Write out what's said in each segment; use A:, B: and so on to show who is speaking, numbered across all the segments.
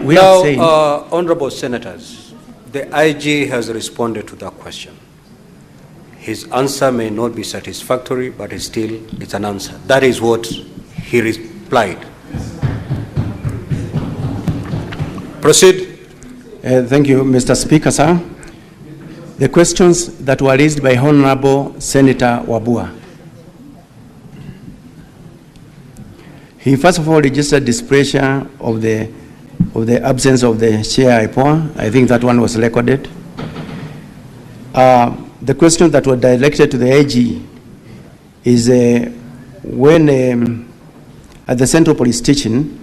A: We
B: now,
A: are saying,
B: honorable senators, the IG has responded to that question. His answer may not be satisfactory, but it's an answer. That is what he replied. Proceed.
A: Thank you, Mr. Speaker, sir. The questions that were raised by Honorable Senator Wabua. He first of all registered displeasure of the absence of the chair IPOA. I think that one was recorded. The questions that were directed to the IG is when at the Central Police Station,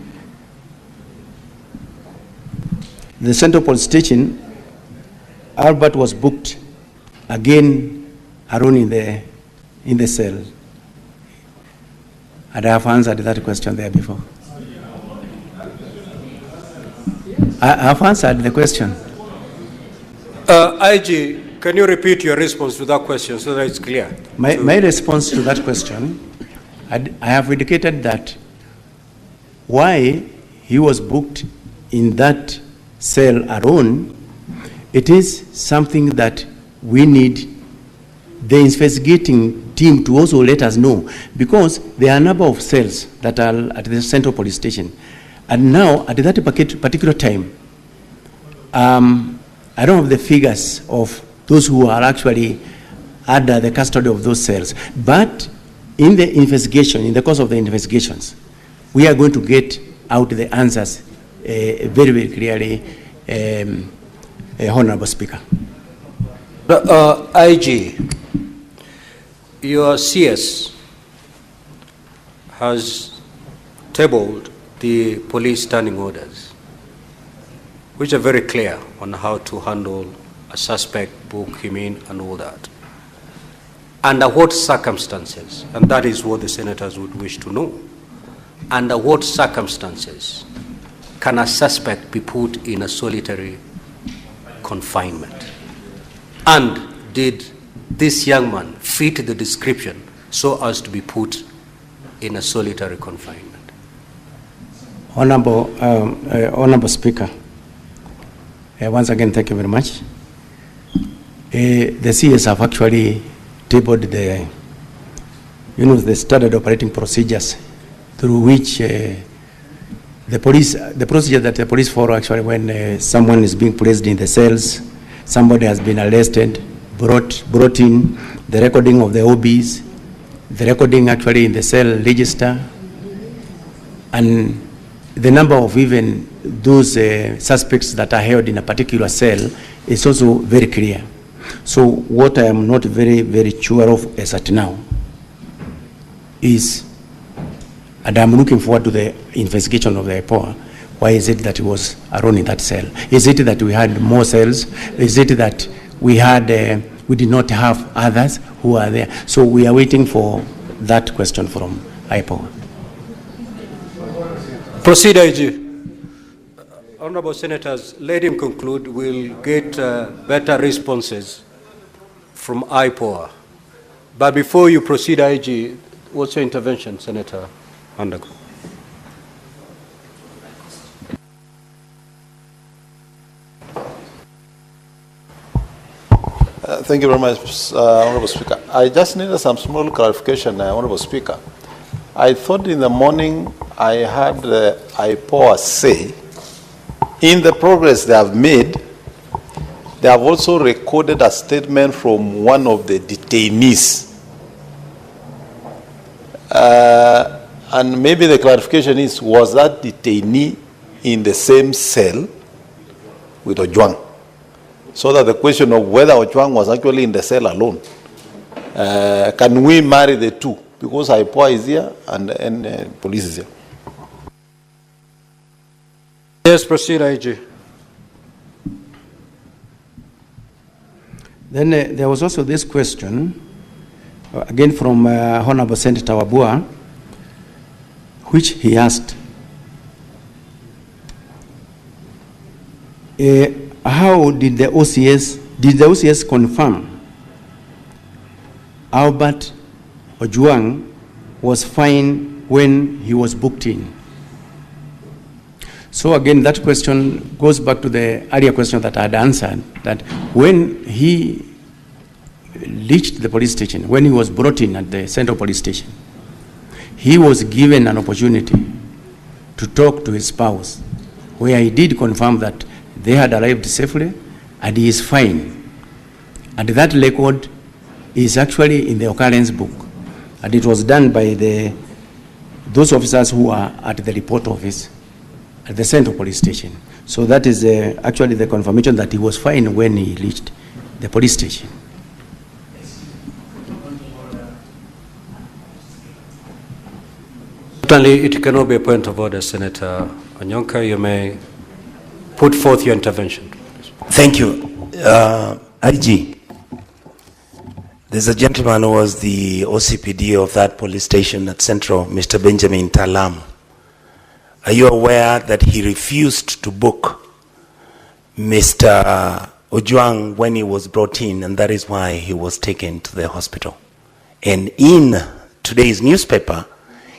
A: Albert was booked again alone in the cell. And I have answered that question there before. I have answered the question.
B: IG, can you repeat your response to that question so that it's clear?
A: My response to that question, I have indicated that why he was booked in that cell alone, it is something that we need the investigating team to also let us know, because there are a number of cells that are at the Central Police Station. And now, at that particular time, I don't have the figures of those who are actually under the custody of those cells. But in the investigation, in the course of the investigations, we are going to get out the answers very, very clearly, Honorable Speaker.
B: IG, your CS has tabled the police standing orders, which are very clear on how to handle a suspect, book him in, and all that. Under what circumstances, and that is what the senators would wish to know, under what circumstances can a suspect be put in a solitary confinement? And did this young man fit the description so as to be put in a solitary confinement?
A: Honorable Speaker, once again, thank you very much. The CS have actually tabled the standard operating procedures through which the procedure that the police follow actually when someone is being placed in the cells, somebody has been arrested, brought in, the recording of the OBs, the recording actually in the cell register, and the number of even those suspects that are held in a particular cell is also very clear. So what I am not very, very sure of as at now is, and I'm looking forward to the investigation of the IPOA, why is it that he was alone in that cell? Is it that we had more cells? Is it that we did not have others who are there? So we are waiting for that question from IPOA.
B: Proceed, IG. Honorable Senators, let him conclude. We'll get better responses from IPOA. But before you proceed, IG, what's your intervention, Senator Undergo?
C: Thank you very much, Honorable Speaker. I just needed some small clarification, Honorable Speaker. I thought in the morning I heard the IPOA say, in the progress they have made, they have also recorded a statement from one of the detainees. And maybe the clarification is, was that detainee in the same cell with Ojwang? So that the question of whether Ojwang was actually in the cell alone, can we marry the two? Because IPOA is here and police is here.
B: Yes, proceed, IG.
A: Then there was also this question, again from Honorable Senator Wabua, which he asked, how did the OCS confirm Albert Ojwang was fine when he was booked in? So So again, that question goes back to the earlier question that I had answered, that when he reached the police station, when he was brought in at the Central Police Station, he was given an opportunity to talk to his spouse, where he did confirm that they had arrived safely and he is fine. And that record is actually in the occurrence book, and it was done by those officers who are at the report office at the Central Police Station. So that is actually the confirmation that he was fine when he reached the police station.
B: Certainly, it cannot be a point of order, Senator Onyonka. You may put forth your intervention.
D: Thank you. IG, there's a gentleman who was the OCPD of that police station at Central, Mr. Benjamin Taalam. Are you aware that he refused to book Mr. Ojwang when he was brought in, and that is why he was taken to the hospital? And in today's newspaper,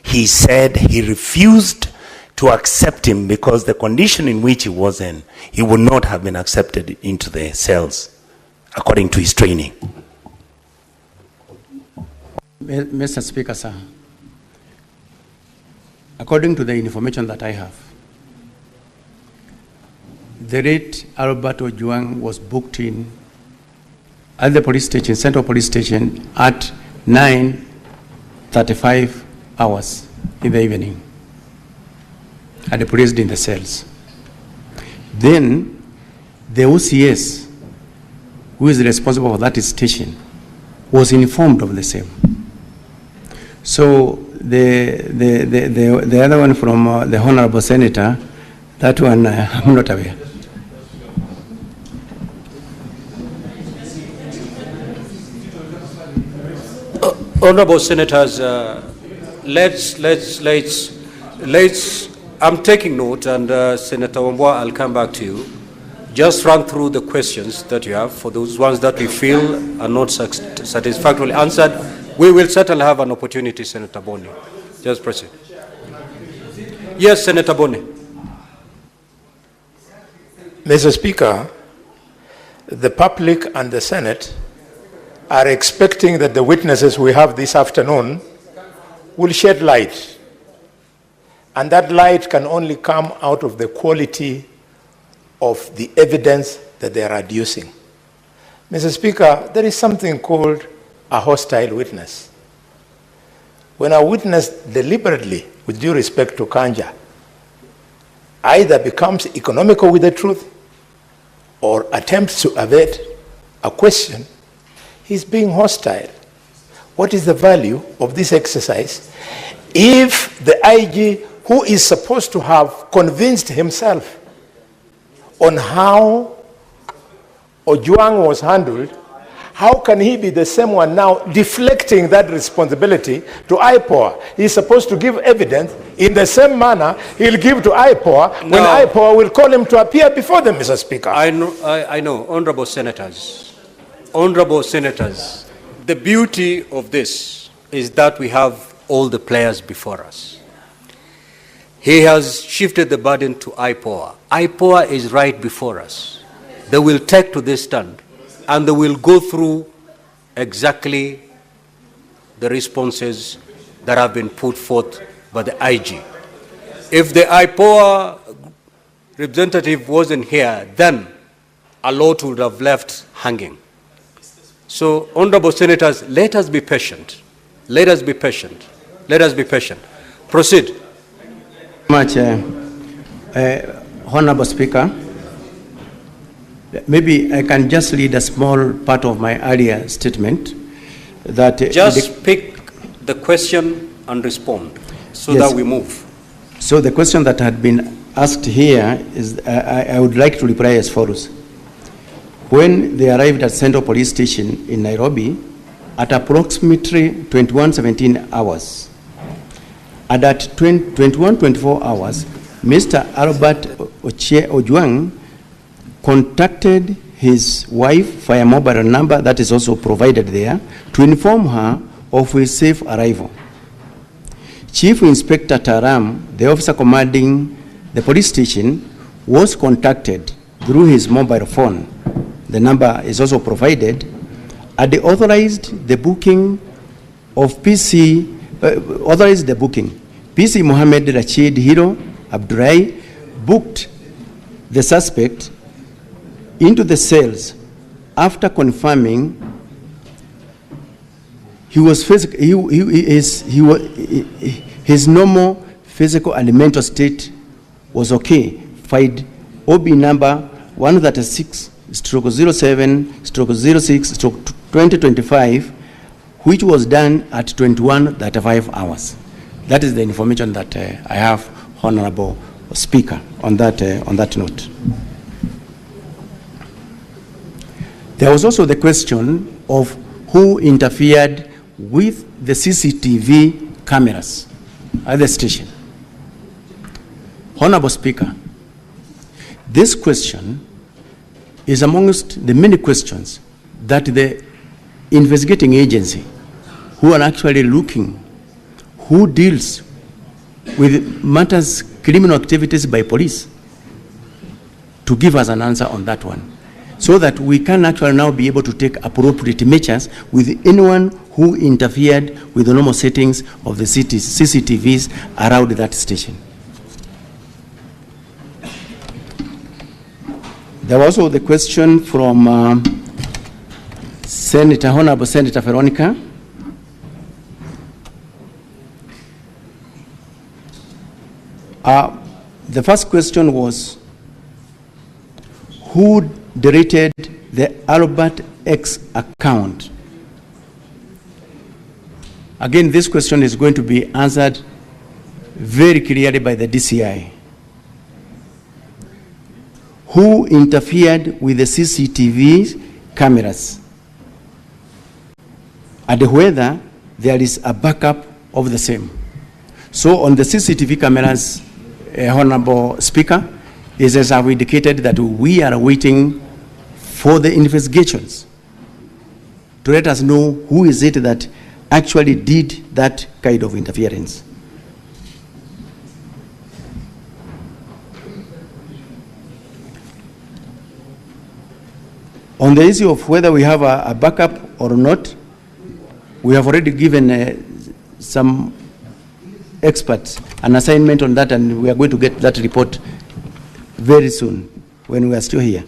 D: he said he refused to accept him because the condition in which he was in, he would not have been accepted into the cells according to his training.
A: Mr. Speaker, sir, according to the information that I have, the late Albert Ojwang was booked in at the police station, Central Police Station, at 9:35 hours in the evening, and placed in the cells. Then the OCS, who is responsible for that station, was informed of the same. So the other one from the Honorable Senator, that one I'm not aware.
B: Honorable Senators, let's. I'm taking note, and Senator Wambua, I'll come back to you. Just run through the questions that you have. For those ones that we feel are not satisfactorily answered, we will certainly have an opportunity, Senator Boni. Just proceed. Yes, Senator Boni.
E: Mr. Speaker, the public and the Senate are expecting that the witnesses we have this afternoon will shed light. And that light can only come out of the quality of the evidence that they are adducing. Mr. Speaker, there is something called a hostile witness. When a witness deliberately, with due respect to Kanja, either becomes economical with the truth or attempts to evade a question, he's being hostile. What is the value of this exercise if the IG, who is supposed to have convinced himself on how Ojwang was handled, how can he be the same one now deflecting that responsibility to IPOA? He's supposed to give evidence in the same manner he'll give to IPOA when IPOA will call him to appear before them, Mr. Speaker.
B: I know, Honorable Senators, the beauty of this is that we have all the players before us. He has shifted the burden to IPOA. IPOA is right before us. They will take to this stand, and they will go through exactly the responses that have been put forth by the IG. If the IPOA representative wasn't here, then a lot would have left hanging. So, Honorable Senators, let us be patient. Let us be patient. Let us be patient. Proceed.
A: Much, Honorable Speaker. Maybe I can just read a small part of my earlier statement. That
B: just pick the question and respond so
A: yes,
B: that we move.
A: So the question that had been asked here is, I would like to reply as follows. When they arrived at Central Police Station in Nairobi at approximately 21:17 hours, and at 21:24 hours, Mr. Albert Ojwang contacted his wife via mobile number that is also provided there to inform her of his safe arrival. Chief Inspector Taalam, the officer commanding the police station was contacted through his mobile phone. The number is also provided, and they authorized the booking of PC Mohammed Rashid Hiro Abdurai booked the suspect into the cells after confirming his normal physical and mental state was okay. Filed OB number 136/07/06/2025, which was done at 21:35 hours. That is the information that I have, Honorable Speaker, on that note. There was also the question of who interfered with the CCTV cameras at the station. Honorable Speaker, this question is amongst the many questions that the investigating agency who are actually looking, who deals with matters, criminal activities by police, to give us an answer on that one, so that we can actually now be able to take appropriate measures with anyone who interfered with the normal settings of the CCTVs around that station. There was also the question from Honorable Senator Veronica. The first question was, who deleted the Albert X account? Again, this question is going to be answered very clearly by the DCI. Who interfered with the CCTV cameras, and whether there is a backup of the same. So on the CCTV cameras, Honorable Speaker, is as I've indicated that we are waiting for the investigations to let us know who is it that actually did that kind of interference. On the issue of whether we have a backup or not, we have already given some experts an assignment on that, and we are going to get that report very soon when we are still here.